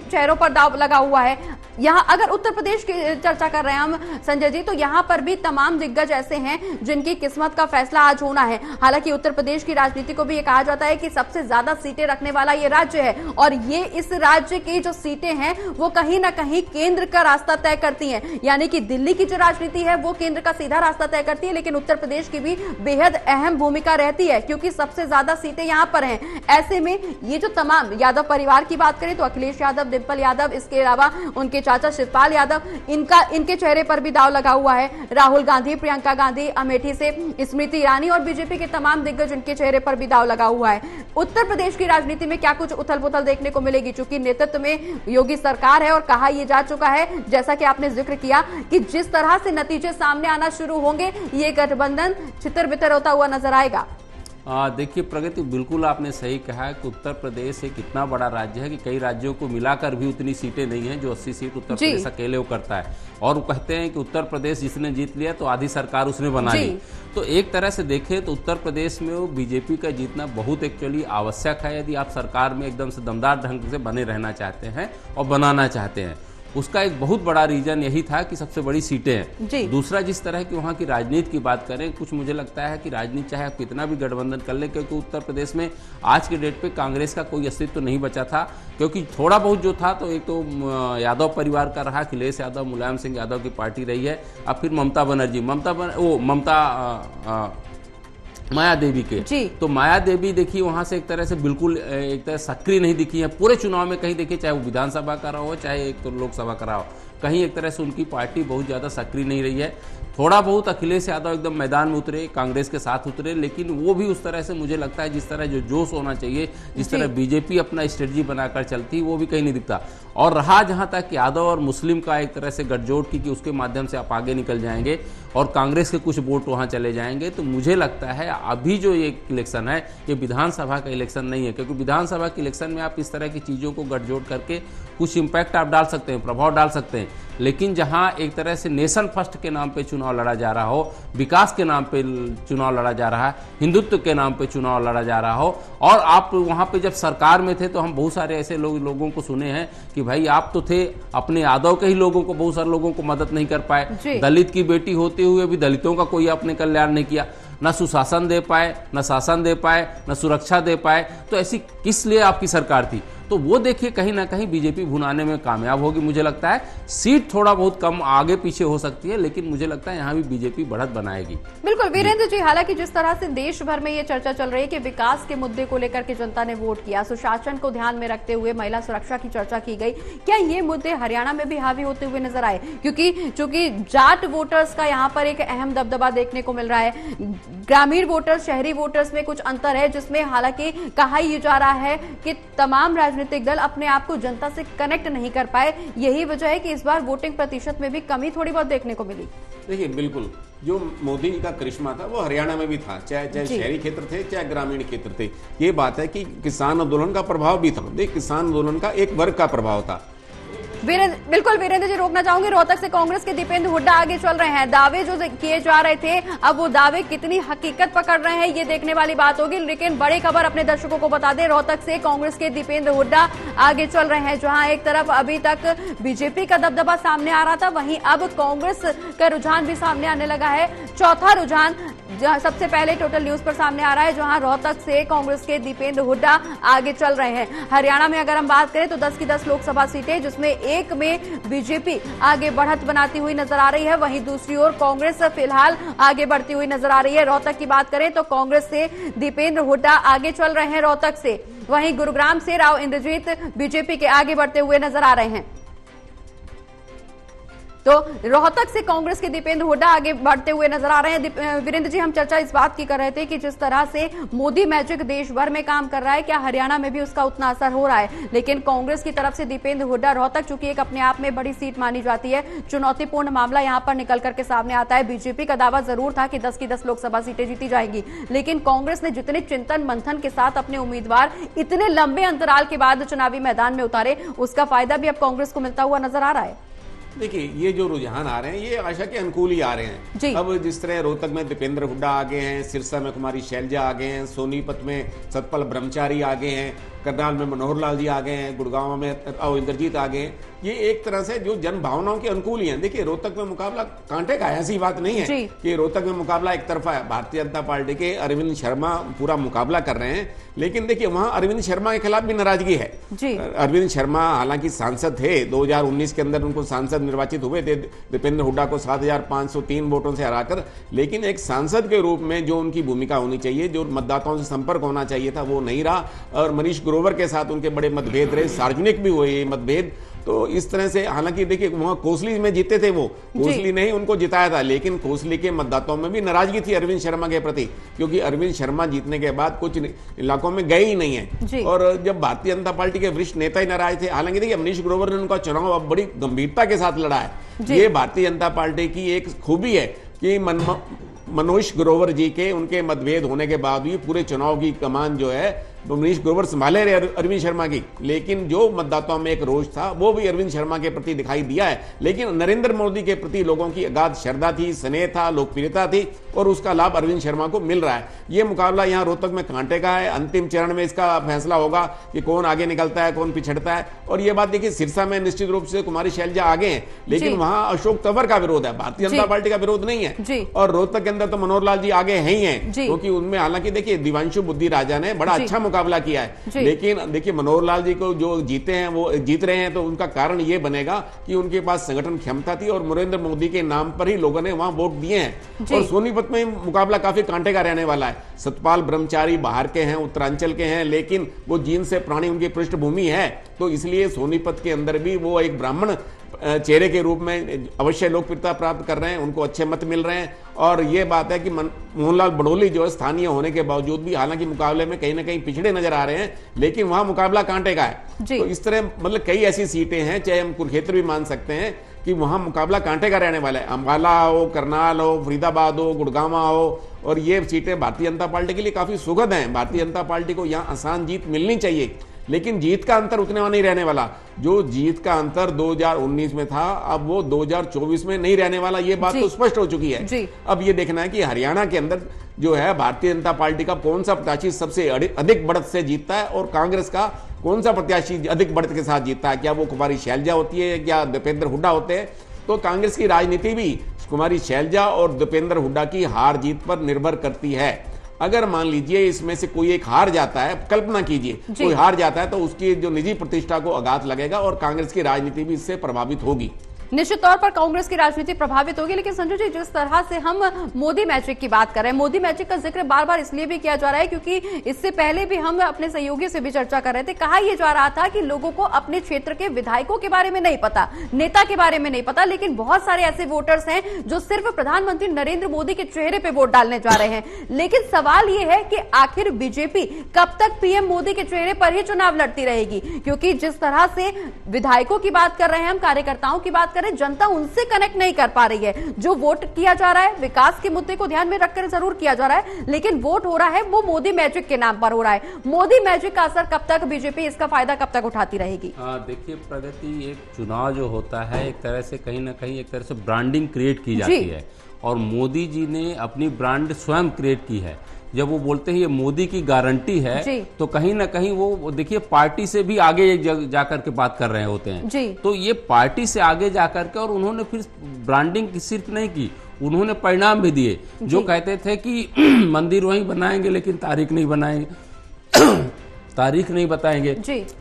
चेहरों पर दाव लगा हुआ है। यहां अगर उत्तर प्रदेश की चर्चा कर रहे हैं हम संजय जी, तो यहां पर भी तमाम दिग्गज ऐसे हैं जिनकी किस्मत का फैसला आज होना है। हालांकि उत्तर प्रदेश की राजनीति को भी ये कहा जाता है कि सबसे ज्यादा सीटें रखने वाला ये राज्य है, और ये इस राज्य की जो सीटें हैं वो कहीं ना कहीं केंद्र का रास्ता तय करती हैं। यानी कि दिल्ली की जो राजनीति है वो केंद्र का सीधा रास्ता तय करती है, लेकिन उत्तर प्रदेश की भी बेहद अहम भूमिका रहती है क्योंकि सबसे ज्यादा सीटें यहां पर हैं। ऐसे में ये जो तमाम यादव परिवार की बात करें तो अखिलेश यादव, डिंपल यादव, इसके अलावा उनके चाचा शिवपाल यादव, इनके चेहरे पर भी दाव लगा हुआ है। राहुल गांधी, प्रियंका गांधी, अमेठी से स्मृति ईरानी और बीजेपी के तमाम दिग्गज, उनके चेहरे पर भी दाव लगा हुआ है। उत्तर प्रदेश की राजनीति में क्या कुछ उथल पुथल देखने को मिलेगी, क्योंकि नेतृत्व में योगी सरकार है और कहा यह जा चुका है, जैसा कि आपने जिक्र किया, कि जिस तरह से नतीजे सामने आना शुरू होंगे ये गठबंधन छितर बितर होता हुआ नजर आएगा। देखिए प्रगति, बिल्कुल आपने सही कहा है कि उत्तर प्रदेश एक इतना बड़ा राज्य है कि कई राज्यों को मिलाकर भी उतनी सीटें नहीं हैं जो 80 सीट उत्तर प्रदेश अकेले वो करता है। और वो कहते हैं कि उत्तर प्रदेश जिसने जीत लिया तो आधी सरकार उसने बना ली। तो एक तरह से देखें तो उत्तर प्रदेश में वो बीजेपी का जीतना बहुत एक्चुअली आवश्यक है यदि आप सरकार में एकदम से दमदार ढंग से बने रहना चाहते हैं और बनाना चाहते हैं। उसका एक बहुत बड़ा रीजन यही था कि सबसे बड़ी सीटें हैं। दूसरा, जिस तरह की वहाँ की राजनीति की बात करें, कुछ मुझे लगता है कि राजनीति चाहे आप कितना भी गठबंधन कर लें, क्योंकि उत्तर प्रदेश में आज के डेट पे कांग्रेस का कोई अस्तित्व तो नहीं बचा था, क्योंकि थोड़ा बहुत जो था तो एक तो यादव परिवार का रहा, अखिलेश यादव, मुलायम सिंह यादव की पार्टी रही है, अब फिर ममता बनर्जी, माया देवी के। तो माया देवी देखिए वहां से एक तरह से बिल्कुल एक तरह सक्रिय नहीं दिखी है पूरे चुनाव में। कहीं देखिए चाहे वो विधानसभा का रहा हो चाहे एक तो लोकसभा का रहा हो, कहीं एक तरह से उनकी पार्टी बहुत ज्यादा सक्रिय नहीं रही है। थोड़ा बहुत अखिलेश यादव एकदम मैदान में उतरे, कांग्रेस के साथ उतरे, लेकिन वो भी उस तरह से मुझे लगता है जिस तरह जो जोश होना चाहिए, जिस तरह बीजेपी अपना स्ट्रेटजी बनाकर चलती, वो भी कहीं नहीं दिखता। और रहा जहां तक यादव और मुस्लिम का एक तरह से गठजोड़ की कि उसके माध्यम से आप आगे निकल जाएंगे और कांग्रेस के कुछ वोट वहां चले जाएंगे, तो मुझे लगता है अभी जो ये इलेक्शन है ये विधानसभा का इलेक्शन नहीं है, क्योंकि विधानसभा के इलेक्शन में आप इस तरह की चीज़ों को गठजोड़ करके कुछ इम्पैक्ट आप डाल सकते हैं, प्रभाव डाल सकते हैं। लेकिन जहां एक तरह से नेशन फर्स्ट के नाम पे चुनाव लड़ा जा रहा हो, विकास के नाम पे चुनाव लड़ा जा रहा है, हिंदुत्व के नाम पे चुनाव लड़ा जा रहा हो, और आप वहां पे जब सरकार में थे तो हम बहुत सारे ऐसे लोगों को सुने हैं कि भाई आप तो थे अपने यादव के ही लोगों को, बहुत सारे लोगों को मदद नहीं कर पाए, दलित की बेटी होते हुए भी दलितों का कोई आपने कल्याण नहीं किया, न सुशासन दे पाए, न शासन दे पाए, न सुरक्षा दे पाए, तो ऐसी किस लिए आपकी सरकार थी? तो वो देखिए कहीं ना कहीं बीजेपी भुनाने में कामयाब होगी। मुझे लगता है सीट थोड़ा बहुत कम आगे पीछे हो सकती है, लेकिन मुझे लगता है यहाँ भी बीजेपी बढ़त बनाएगी। बिल्कुल वीरेंद्र जी, हालांकि जिस तरह से देश भर में ये चर्चा चल रही है कि विकास के मुद्दे को लेकर के जनता ने वोट किया, सुशासन को ध्यान में रखते हुए महिला सुरक्षा की चर्चा की गई, क्या ये मुद्दे हरियाणा में भी हावी होते हुए नजर आए? क्योंकि चूंकि जाट वोटर्स का यहाँ पर एक अहम दबदबा देखने को मिल रहा है, ग्रामीण वोटर्स शहरी वोटर्स में कुछ अंतर है, जिसमें हालांकि कहा ही जा रहा है कि तमाम राजनीतिक दल अपने आप को जनता से कनेक्ट नहीं कर पाए। यही वजह है कि इस बार वोटिंग प्रतिशत में भी कमी थोड़ी बहुत देखने को मिली। देखिए बिल्कुल जो मोदी जी का करिश्मा था वो हरियाणा में भी था, चाहे शहरी क्षेत्र थे चाहे ग्रामीण क्षेत्र थे। ये बात है कि किसान आंदोलन का प्रभाव भी था। देखिए किसान आंदोलन का एक वर्ग का प्रभाव था। बिल्कुल वीरेंद्र जी, रोकना चाहूंगी, रोहतक से कांग्रेस के दीपेंद्र हुड्डा आगे चल रहे हैं। दावे जो किए जा रहे थे, अब वो दावे कितनी हकीकत पकड़ रहे हैं ये देखने वाली बात होगी। लेकिन बड़ी खबर अपने दर्शकों को बता दें, रोहतक से कांग्रेस के दीपेंद्र हुड्डा आगे चल रहे हैं। जहां एक तरफ अभी तक बीजेपी का दबदबा सामने आ रहा था, वहीं अब कांग्रेस का रुझान भी सामने आने लगा है। चौथा रुझान सबसे पहले टोटल न्यूज पर सामने आ रहा है, जहां रोहतक से कांग्रेस के दीपेंद्र हुड्डा आगे चल रहे हैं। हरियाणा में अगर हम बात करें तो 10 की 10 लोकसभा सीटें, जिसमें एक में बीजेपी आगे बढ़त बनाती हुई नजर आ रही है, वहीं दूसरी ओर कांग्रेस फिलहाल आगे बढ़ती हुई नजर आ रही है। रोहतक की बात करें तो कांग्रेस से दीपेंद्र हुड्डा आगे चल रहे हैं रोहतक से, वहीं गुरुग्राम से राव इंद्रजीत बीजेपी के आगे बढ़ते हुए नजर आ रहे हैं। तो रोहतक से कांग्रेस के दीपेंद्र हुड्डा आगे बढ़ते हुए नजर आ रहे हैं। वीरेंद्र जी, हम चर्चा इस बात की कर रहे थे कि जिस तरह से मोदी मैजिक देश भर में काम कर रहा है, क्या हरियाणा में भी उसका उतना असर हो रहा है? लेकिन कांग्रेस की तरफ से दीपेंद्र हुड्डा, रोहतक चूंकि एक अपने आप में बड़ी सीट मानी जाती है, चुनौतीपूर्ण मामला यहां पर निकल करके सामने आता है। बीजेपी का दावा जरूर था कि 10 की 10 लोकसभा सीटें जीती जाएंगी, लेकिन कांग्रेस ने जितने चिंतन मंथन के साथ अपने उम्मीदवार इतने लंबे अंतराल के बाद चुनावी मैदान में उतारे, उसका फायदा भी अब कांग्रेस को मिलता हुआ नजर आ रहा है। देखिए ये जो रुझान आ रहे हैं ये आशा के अनुकूल ही आ रहे हैं। अब जिस तरह रोहतक में दीपेंद्र हुड्डा आ गए हैं, सिरसा में कुमारी शैलजा आ गए हैं, सोनीपत में सतपाल ब्रह्मचारी आ गए हैं, करनाल में मनोहर लाल जी आ गए हैं, गुड़गांव में इंद्रजीत आ गए हैं। ये एक तरह से जो जन भावनाओं के अनुकूल ही हैं। देखिए रोहतक में मुकाबला कांटे का है, ऐसी बात नहीं है कि रोहतक में मुकाबला एक तरफा है। भारतीय जनता पार्टी के अरविंद शर्मा पूरा मुकाबला कर रहे हैं, लेकिन देखिए वहां अरविंद शर्मा के खिलाफ भी नाराजगी है। अरविंद शर्मा हालांकि सांसद थे, 2019 के अंदर उनको सांसद निर्वाचित हुए थे दीपेंद्र हुड्डा को 7,503 वोटों से हराकर, लेकिन एक सांसद के रूप में जो उनकी भूमिका होनी चाहिए, जो मतदाताओं से संपर्क होना चाहिए था, वो नहीं रहा। और मनीष ग्रोवर के साथ उनके बड़े मतभेद रहे, सार्वजनिक भी हुए ये मतभेद। तो इस तरह से हालांकि देखिए वहां कोसली में जीते थे, वो कोसली ने ही उनको जिताया था, लेकिन कोसली के मतदाताओं में भी नाराजगी थी अरविंद शर्मा के प्रति, क्योंकि अरविंद शर्मा जीतने के बाद कुछ इलाकों में गए ही नहीं है। और जब भारतीय जनता पार्टी के वरिष्ठ नेता ही नाराज थे, हालांकि देखिए मनीष ग्रोवर ने उनका चुनाव अब बड़ी गंभीरता के साथ लड़ा है। ये भारतीय जनता पार्टी की एक खूबी है कि मनोज ग्रोवर जी के उनके मतभेद होने के बाद भी पूरे चुनाव की कमान जो है मनीष ग्रोवर संभाले रहे अरविंद शर्मा की, लेकिन जो मतदाताओं में एक रोष था वो भी अरविंद शर्मा के प्रति दिखाई दिया है। लेकिन नरेंद्र मोदी के प्रति लोगों की अगाध श्रद्धा थी, स्नेह था, लोकप्रियता थी, और उसका लाभ अरविंद शर्मा को मिल रहा है। ये मुकाबला यहाँ रोहतक में कांटे का है। अंतिम चरण में इसका फैसला होगा कि कौन आगे निकलता है, कौन पिछड़ता है। और ये बात देखिए सिरसा में निश्चित रूप से कुमारी शैलजा आगे हैं, लेकिन वहां अशोक तंवर का विरोध है, भारतीय जनता पार्टी का विरोध नहीं है। और रोहतक के अंदर तो मनोहर लाल जी आगे हैं ही हैं, क्योंकि उनमें हालांकि देखिए दिवांशु बुद्धि राजा ने बड़ा अच्छा मुकाबला किया है। लेकिन देखिए मनोहर लाल जी को जो जीते हैं वो जीत रहे हैं, तो उनका कारण ये बनेगा कि उनके पास संगठन क्षमता थी और नरेंद्र मोदी के नाम पर ही लोगों ने वहां वोट दिए हैं। और सोनीपत में मुकाबला काफी कांटे का रहने वाला है। सतपाल ब्रह्मचारी बाहर के हैं, उत्तरांचल के हैं, लेकिन वो जीन से प्राणी उनकी पृष्ठभूमि है, तो इसलिए सोनीपत के अंदर भी वो एक ब्राह्मण चेहरे के रूप में अवश्य लोकप्रियता प्राप्त कर रहे हैं, उनको अच्छे मत मिल रहे हैं। और ये बात है कि मोहनलाल बड़ोली जो है स्थानीय होने के बावजूद भी हालांकि मुकाबले में कहीं ना कहीं पिछड़े नजर आ रहे हैं, लेकिन वहां मुकाबला कांटे का है। तो इस तरह मतलब कई ऐसी सीटें हैं, चाहे हम कुरुक्षेत्र भी मान सकते हैं कि वहां मुकाबला कांटे का रहने वाला है। अम्बाला हो, करनाल हो, फरीदाबाद हो, गुड़गांव हो, और ये सीटें भारतीय जनता पार्टी के लिए काफी सुखद हैं। भारतीय जनता पार्टी को यहाँ आसान जीत मिलनी चाहिए, लेकिन जीत का अंतर उतने नहीं रहने वाला। जो जीत का अंतर 2019 में था, अब वो 2024 में नहीं रहने वाला, ये बात तो स्पष्ट हो चुकी है। अब ये देखना है कि हरियाणा के अंदर जो है भारतीय जनता पार्टी का कौन सा प्रत्याशी सबसे अधिक बढ़त से जीतता है, और कांग्रेस का कौन सा प्रत्याशी अधिक बढ़त के साथ जीतता है। क्या वो कुमारी शैलजा होती है, क्या दीपेंद्र हुड्डा होते हैं? तो कांग्रेस की राजनीति भी कुमारी शैलजा और दीपेंद्र हुड्डा की हार जीत पर निर्भर करती है। अगर मान लीजिए इसमें से कोई एक हार जाता है, कल्पना कीजिए कोई हार जाता है, तो उसकी जो निजी प्रतिष्ठा को आघात लगेगा और कांग्रेस की राजनीति भी इससे प्रभावित होगी। निश्चित तौर पर कांग्रेस की राजनीति प्रभावित होगी। लेकिन संजय जी, जिस तरह से हम मोदी मैजिक की बात कर रहे हैं, मोदी मैजिक का जिक्र बार बार इसलिए भी किया जा रहा है क्योंकि इससे पहले भी हम अपने सहयोगी से भी चर्चा कर रहे थे। कहा यह जा रहा था कि लोगों को अपने क्षेत्र के विधायकों के बारे में नहीं पता, नेता के बारे में नहीं पता, लेकिन बहुत सारे ऐसे वोटर्स हैं जो सिर्फ प्रधानमंत्री नरेंद्र मोदी के चेहरे पर वोट डालने जा रहे हैं। लेकिन सवाल यह है कि आखिर बीजेपी कब तक पीएम मोदी के चेहरे पर ही चुनाव लड़ती रहेगी? क्योंकि जिस तरह से विधायकों की बात कर रहे हैं हम, कार्यकर्ताओं की बात, जनता उनसे कनेक्ट नहीं कर पा रही है। जो वोट किया जा रहा है विकास के मुद्दे को ध्यान में रखकर जरूर किया जा रहा है, लेकिन वोट हो रहा है वो मोदी मैजिक के नाम पर हो रहा है। मोदी मैजिक का असर कब तक, बीजेपी इसका फायदा कब तक उठाती रहेगी? देखिए प्रगति, एक चुनाव जो होता है एक तरह से कहीं ना कहीं एक तरह से ब्रांडिंग क्रिएट की जाती है, और मोदी जी ने अपनी ब्रांड स्वयं क्रिएट की है। जब वो बोलते हैं ये मोदी की गारंटी है, तो कहीं ना कहीं वो देखिए पार्टी से भी आगे जाकर के बात कर रहे होते हैं। तो ये पार्टी से आगे जाकर के, और उन्होंने फिर ब्रांडिंग सिर्फ नहीं की, उन्होंने परिणाम भी दिए। जो कहते थे कि मंदिर वहीं बनाएंगे लेकिन तारीख नहीं बनाएंगे तारीख नहीं बताएंगे,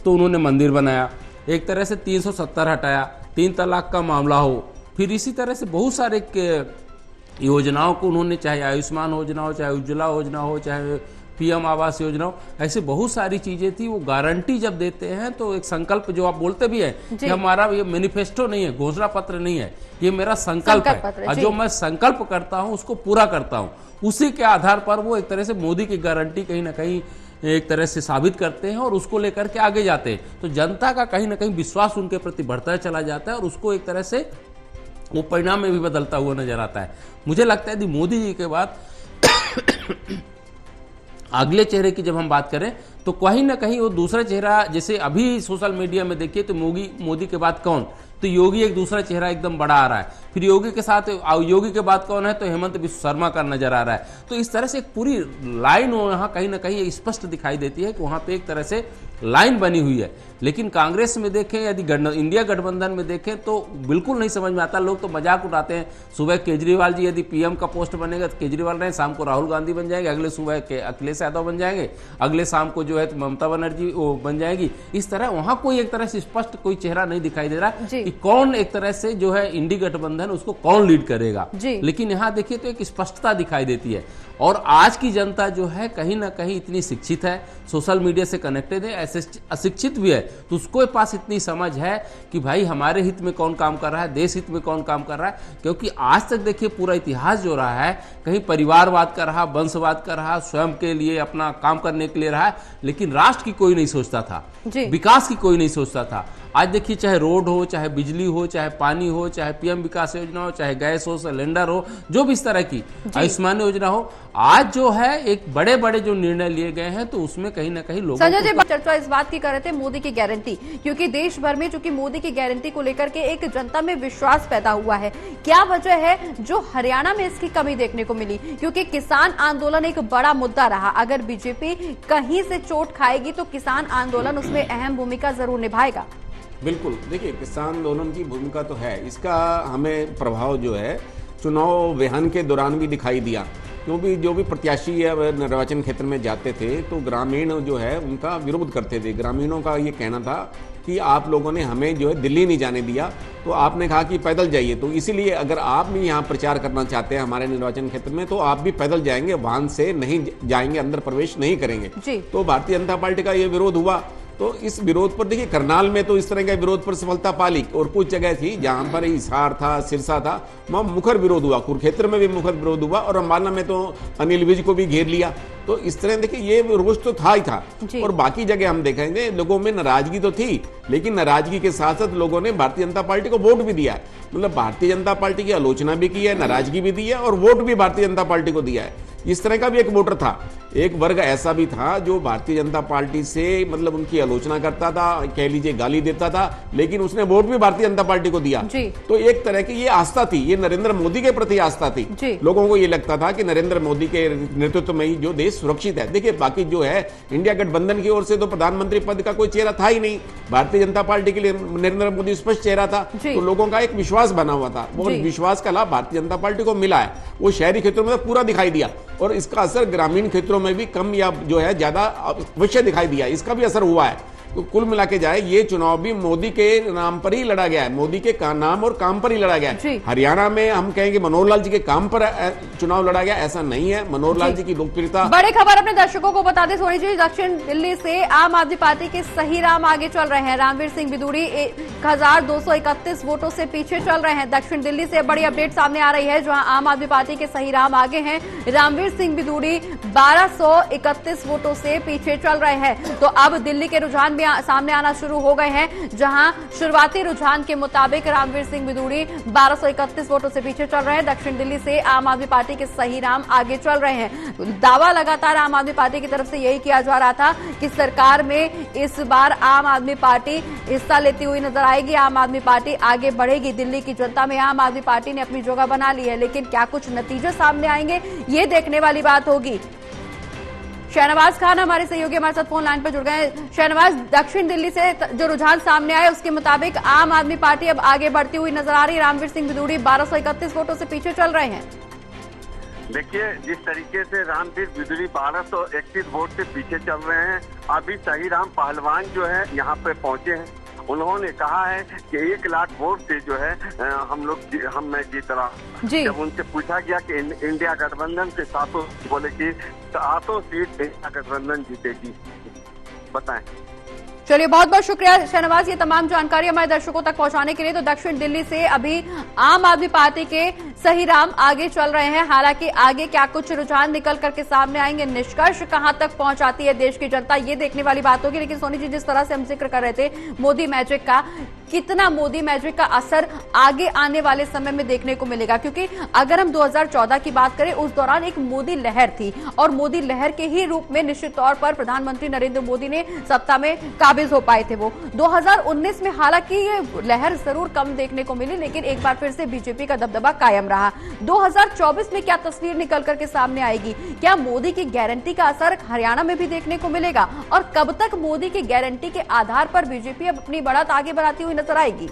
तो उन्होंने मंदिर बनाया। एक तरह से 370 हटाया, 3 तलाक का मामला हो, फिर इसी तरह से बहुत सारे योजनाओं को उन्होंने, चाहे आयुष्मान योजना हो, चाहे उज्ज्वला योजना हो, चाहे पीएम आवास योजना हो, ऐसी बहुत सारी चीजें थी। वो गारंटी जब देते हैं तो एक संकल्प, जो आप बोलते भी है कि हमारा ये मैनिफेस्टो नहीं है, घोषणा पत्र नहीं है, ये मेरा संकल्प है, और जो मैं संकल्प करता हूं उसको पूरा करता हूं। उसी के आधार पर वो एक तरह से मोदी की गारंटी कहीं ना कहीं एक तरह से साबित करते हैं और उसको लेकर के आगे जाते हैं। तो जनता का कहीं ना कहीं विश्वास उनके प्रति बढ़ता चला जाता है, और उसको एक तरह से वो परिणाम में भी बदलता हुआ नजर आता है। मुझे लगता है कि मोदी जी के बाद अगले चेहरे की जब हम बात करें तो कहीं ना कहीं वो दूसरा चेहरा, जैसे अभी सोशल मीडिया में देखिए तो मोदी के बाद कौन, तो योगी एक दूसरा चेहरा एकदम बड़ा आ रहा है। फिर योगी के साथ योगी के बाद कौन है, तो हेमंत बिस्व शर्मा का नजर आ रहा है। तो इस तरह से एक पूरी लाइन वहां कहीं ना कहीं स्पष्ट दिखाई देती है कि वहां पे एक तरह से लाइन बनी हुई है। लेकिन कांग्रेस में देखें, यदि इंडिया गठबंधन में देखें तो बिल्कुल नहीं समझ में आता। लोग तो मजाक उड़ाते हैं, सुबह केजरीवाल जी यदि पीएम का पोस्ट बनेगा तो केजरीवाल रहे, शाम को राहुल गांधी बन जाएंगे, अगले सुबह के अखिलेश यादव बन जाएंगे, अगले शाम को जो है ममता बनर्जी बन जाएगी। इस तरह वहां कोई एक तरह से स्पष्ट कोई चेहरा नहीं दिखाई दे रहा कि कौन एक तरह से जो है इंडी गठबंधन उसको कौन लीड करेगा। लेकिन यहाँ देखिए तो एक स्पष्टता दिखाई देती है। और आज की जनता जो है कहीं ना कहीं इतनी शिक्षित है, सोशल मीडिया से कनेक्टेड है, ऐसे अशिक्षित भी है तो उसको पास इतनी समझ है कि भाई हमारे हित में कौन काम कर रहा है, देश हित में कौन काम कर रहा है। क्योंकि आज तक देखिए पूरा इतिहास जो रहा है, कहीं परिवारवाद कर रहा, वंशवाद कर रहा, स्वयं के लिए अपना काम करने के लिए रहा, लेकिन राष्ट्र की कोई नहीं सोचता था, विकास की कोई नहीं सोचता था। आज देखिए चाहे रोड हो, चाहे बिजली हो, चाहे पानी हो, चाहे पीएम विकास योजना हो, चाहे गैस हो, सिलेंडर हो, जो भी इस तरह की आयुष्मान योजना हो, आज जो है एक बड़े बड़े जो निर्णय लिए गए हैं तो उसमें कहीं ना कहीं लोगों संजय जी चर्चा इस बात की कर रहे थे मोदी की गारंटी, क्योंकि देश भर में चूंकि मोदी की गारंटी को लेकर के एक जनता में विश्वास पैदा हुआ है। क्या वजह है जो हरियाणा में इसकी कमी देखने को मिली? क्योंकि किसान आंदोलन एक बड़ा मुद्दा रहा, अगर बीजेपी कहीं से चोट खाएगी तो किसान आंदोलन उसमें अहम भूमिका जरूर निभाएगा। बिल्कुल, देखिए किसान आंदोलन की भूमिका तो है, इसका हमें प्रभाव जो है चुनाव वहन के दौरान भी दिखाई दिया। क्योंकि जो भी प्रत्याशी निर्वाचन क्षेत्र में जाते थे तो ग्रामीण जो है उनका विरोध करते थे। ग्रामीणों का ये कहना था कि आप लोगों ने हमें जो है दिल्ली नहीं जाने दिया, तो आपने कहा कि पैदल जाइए, तो इसीलिए अगर आप भी यहाँ प्रचार करना चाहते हैं हमारे निर्वाचन क्षेत्र में तो आप भी पैदल जाएंगे, वाहन से नहीं जाएंगे, अंदर प्रवेश नहीं करेंगे। तो भारतीय जनता पार्टी का ये विरोध हुआ। तो इस विरोध पर देखिए करनाल में तो इस तरह के विरोध पर सफलता पाली, और कुछ जगह थी जहां पर हिसार था, सिरसा था, वहां मुखर विरोध हुआ, कुरुक्षेत्र में भी मुखर विरोध हुआ, और अंबाला में तो अनिल विज को भी घेर लिया। तो इस तरह देखिए ये रोष तो था ही था। और बाकी जगह हम देखेंगे लोगों में नाराजगी तो थी, लेकिन नाराजगी के साथ साथ लोगों ने भारतीय जनता पार्टी को वोट भी दिया है। मतलब भारतीय जनता पार्टी की आलोचना भी की है, नाराजगी भी दी है, और वोट भी भारतीय जनता पार्टी को दिया है। इस तरह का भी एक वोटर था, एक वर्ग ऐसा भी था जो भारतीय जनता पार्टी से मतलब उनकी आलोचना करता था, कह लीजिए गाली देता था, लेकिन उसने वोट भी भारतीय जनता पार्टी को दिया। तो एक तरह की ये आस्था थी, ये नरेंद्र मोदी के प्रति आस्था थी। लोगों को ये लगता था कि नरेंद्र मोदी के नेतृत्व में ही जो देश सुरक्षित है। देखिए बाकी जो है इंडिया गठबंधन की ओर से तो प्रधानमंत्री पद का कोई चेहरा था ही नहीं, भारतीय जनता पार्टी के लिए नरेंद्र मोदी स्पष्ट चेहरा था। तो लोगों का एक विश्वास बना हुआ था, वो विश्वास का लाभ भारतीय जनता पार्टी को मिला है। वो शहरी क्षेत्रों में पूरा दिखाई दिया, और इसका असर ग्रामीण क्षेत्रों में भी कम या जो है ज्यादा अवश्य दिखाई दिया, इसका भी असर हुआ है। तो कुल मिला के जाए ये चुनाव भी मोदी के नाम पर ही लड़ा गया है, मोदी के नाम और काम पर ही लड़ा गया है। हरियाणा में हम कहेंगे मनोहर लाल जी के काम पर चुनाव लड़ा गया, ऐसा नहीं है। मनोहर लाल जी की लोकप्रियता। बड़ी खबर अपने दर्शकों को बता दें सोनी जी, दक्षिण दिल्ली से आम आदमी पार्टी के सही राम आगे चल रहे हैं। रामवीर सिंह बिदूड़ी 1231 वोटों से पीछे चल रहे हैं। दक्षिण दिल्ली से बड़ी अपडेट सामने आ रही है, जहां आम आदमी पार्टी के सही राम आगे हैं। रामवीर सिंह बिदूड़ी 1231 वोटों से पीछे चल रहे हैं। तो अब दिल्ली के रुझान भी सामने आना शुरू हो गए हैं, जहां शुरुआती रुझान के मुताबिक रामवीर सिंह बिदूड़ी 1231 वोटों से पीछे चल रहे हैं। दक्षिण दिल्ली से आम आदमी पार्टी के सही राम आगे चल रहे हैं। दावा लगातार आम आदमी पार्टी की तरफ से यही किया जा रहा था कि सरकार में इस बार आम आदमी पार्टी हिस्सा लेती हुई नजर आएगी, आम आदमी पार्टी आगे बढ़ेगी। दिल्ली की जनता में आम आदमी पार्टी ने अपनी जगह बना ली है, लेकिन क्या कुछ नतीजे सामने आएंगे, ये देखने वाली बात होगी। शहनवाज खान हमारे सहयोगी हमारे साथ फोन लाइन पर जुड़ गए। शहनवाज, दक्षिण दिल्ली से जो रुझान सामने आए उसके मुताबिक आम आदमी पार्टी अब आगे बढ़ती हुई नजर आ रही है। रामवीर सिंह बिदूड़ी 1231 वोटों से पीछे चल रहे हैं। देखिए जिस तरीके से रामवीर बिदूड़ी 1231 वोट से पीछे चल रहे हैं, अभी सही राम पहलवान जो है यहाँ पे पहुंचे हैं। उन्होंने कहा है कि 1 लाख वोट से जो है मैं जीत रहा। जब उनसे पूछा गया कि इंडिया गठबंधन से 700, बोले कि 700 सीट इंडिया गठबंधन जीतेगी। बताएं। चलिए बहुत बहुत शुक्रिया शहनवाज, ये तमाम जानकारी हमारे दर्शकों तक पहुंचाने के लिए। तो दक्षिण दिल्ली से अभी आम आदमी पार्टी के सही राम आगे चल रहे हैं। हालांकि आगे क्या कुछ रुझान निकल करके सामने आएंगे, निष्कर्ष कहां तक पहुंचाती है देश की जनता, ये देखने वाली बात होगी। लेकिन सोनी जी, जिस तरह से हम जिक्र कर रहे थे मोदी मैजिक का, कितना मोदी मैजिक का असर आगे आने वाले समय में देखने को मिलेगा? क्योंकि अगर हम 2014 की बात करें, उस दौरान एक मोदी लहर थी, और मोदी लहर के ही रूप में निश्चित तौर पर प्रधानमंत्री नरेंद्र मोदी ने सत्ता में काबिज काबिज हो पाए थे वो। 2019 में हालांकि ये लहर जरूर कम देखने को मिली, लेकिन एक बार फिर से बीजेपी का दबदबा कायम रहा। 2024 में क्या तस्वीर निकल करके सामने आएगी? क्या मोदी की गारंटी का असर हरियाणा में भी देखने को मिलेगा? और कब तक मोदी की गारंटी के आधार पर बीजेपी अब अपनी बढ़त आगे बढ़ाती हुई नजर आएगी?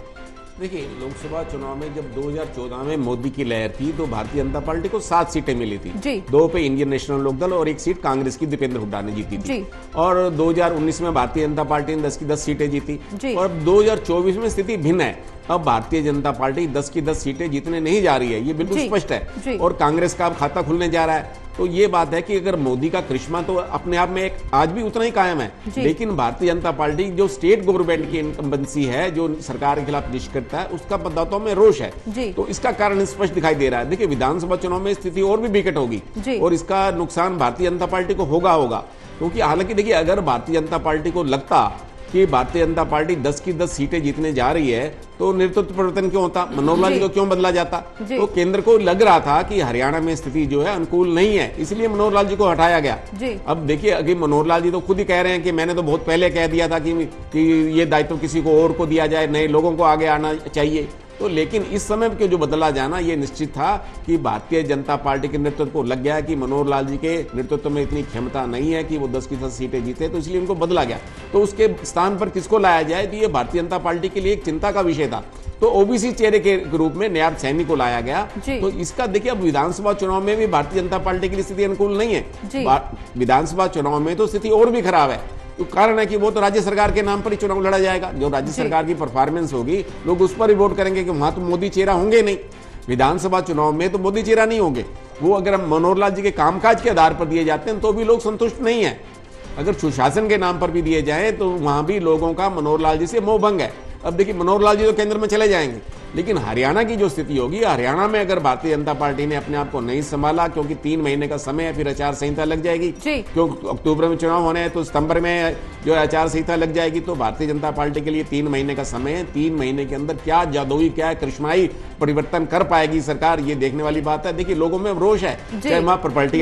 देखिए, लोकसभा चुनाव में जब 2014 में मोदी की लहर थी तो भारतीय जनता पार्टी को 7 सीटें मिली थी जी। 2 पे इंडियन नेशनल लोकदल और 1 सीट कांग्रेस की दीपेंद्र हुड्डा ने जीती थी। और 2019 में भारतीय जनता पार्टी ने 10 की 10 सीटें जीती और अब 2024 में स्थिति भिन्न है। अब भारतीय जनता पार्टी 10 की 10 सीटें जीतने नहीं जा रही है, ये बिल्कुल स्पष्ट है। और कांग्रेस का अब खाता खुलने जा रहा है। तो ये बात है कि अगर मोदी का करिश्मा तो अपने आप में एक आज भी उतना ही कायम है, लेकिन भारतीय जनता पार्टी जो स्टेट गवर्नमेंट की इनकम्बेंसी है, जो सरकार के खिलाफ निष्क्रियता है, उसका मतदाताओं में रोष है। तो इसका कारण स्पष्ट दिखाई दे रहा है। देखिए, विधानसभा चुनाव में स्थिति और भी विकट होगी और इसका नुकसान भारतीय जनता पार्टी को होगा क्योंकि हालांकि देखिए, अगर भारतीय जनता पार्टी को लगता कि भारतीय जनता पार्टी 10 की 10 सीटें जीतने जा रही है तो नेतृत्व परिवर्तन क्यों होता, मनोहर लाल जी को क्यों बदला जाता? तो केंद्र को लग रहा था कि हरियाणा में स्थिति जो है अनुकूल नहीं है, इसलिए मनोहर लाल जी को हटाया गया। अब देखिए, अभी मनोहर लाल जी तो खुद ही कह रहे हैं कि मैंने तो बहुत पहले कह दिया था कि ये दायित्व किसी को और को दिया जाए, नए लोगों को आगे आना चाहिए। तो लेकिन इस समय के जो बदला जाना ये निश्चित था कि भारतीय जनता पार्टी के नेतृत्व को लग गया कि मनोहर लाल जी के नेतृत्व में इतनी क्षमता नहीं है कि वो 10 की 10 सीटें जीते, तो इसलिए उनको बदला गया। तो उसके स्थान पर किसको लाया जाए, तो ये भारतीय जनता पार्टी के लिए एक चिंता का विषय था। तो ओबीसी चेहरे के रूप में नायब सैनी को लाया गया। तो इसका देखिए, अब विधानसभा चुनाव में भी भारतीय जनता पार्टी की स्थिति अनुकूल नहीं है। विधानसभा चुनाव में तो स्थिति और भी खराब है। तो कारण है कि वो तो राज्य सरकार के नाम पर ही चुनाव लड़ा जाएगा। जो राज्य सरकार की परफॉर्मेंस होगी, लोग उस पर ही वोट करेंगे कि वहां तो मोदी चेहरा होंगे नहीं। विधानसभा चुनाव में तो मोदी चेहरा नहीं होंगे। वो अगर मनोहर लाल जी के कामकाज के आधार पर दिए जाते हैं तो भी लोग संतुष्ट नहीं है। अगर सुशासन के नाम पर भी दिए जाए तो वहां भी लोगों का मनोहर लाल जी से मोह भंग है। अब देखिए, मनोहर लाल जी तो केंद्र में चले जाएंगे, लेकिन हरियाणा की जो स्थिति होगी, हरियाणा में अगर भारतीय जनता पार्टी ने अपने आप को नहीं संभाला, क्योंकि 3 महीने का समय है, फिर आचार संहिता लग जाएगी। क्योंकि अक्टूबर में चुनाव होने हैं तो सितंबर में जो आचार संहिता लग जाएगी। तो भारतीय जनता पार्टी के लिए 3 महीने का समय है। 3 महीने के अंदर क्या जादुई, क्या करिश्माई परिवर्तन कर पाएगी सरकार, ये देखने वाली बात है। देखिए, लोगों में रोष है, चाहे वहां प्रॉपर्टी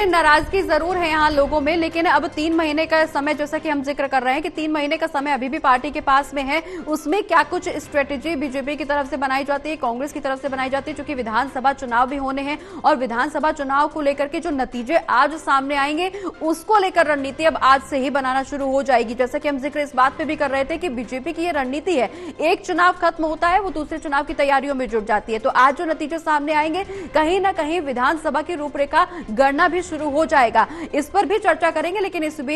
नाराजगी जरूर है यहाँ लोगों में, लेकिन अब 3 महीने का समय, जैसा कि हम जिक्र कर रहे हैं कि 3 महीने का समय अभी भी पार्टी के पास में है, उसमें क्या कुछ स्ट्रेटेजी बीजेपी की तरफ से बनाई जाती है, कांग्रेस की तरफ से बनाई जाती है? क्योंकि विधानसभा चुनाव भी होने हैं और विधानसभा चुनाव को लेकर के जो नतीजे आज सामने आएंगे उसको लेकर रणनीति अब आज से ही बनाना शुरू हो जाएगी। जैसा कि हम जिक्र इस बात पे भी कर रहे थे कि बीजेपी की ये रणनीति है, एक चुनाव खत्म होता है वो दूसरे चुनाव की तैयारियों में जुट जाती है। तो आज जो नतीजे सामने आएंगे, कहीं ना कहीं विधानसभा की रूपरेखा गणना भी शुरू हो जाएगा। इस पर भी चर्चा करेंगे, लेकिन इस बीच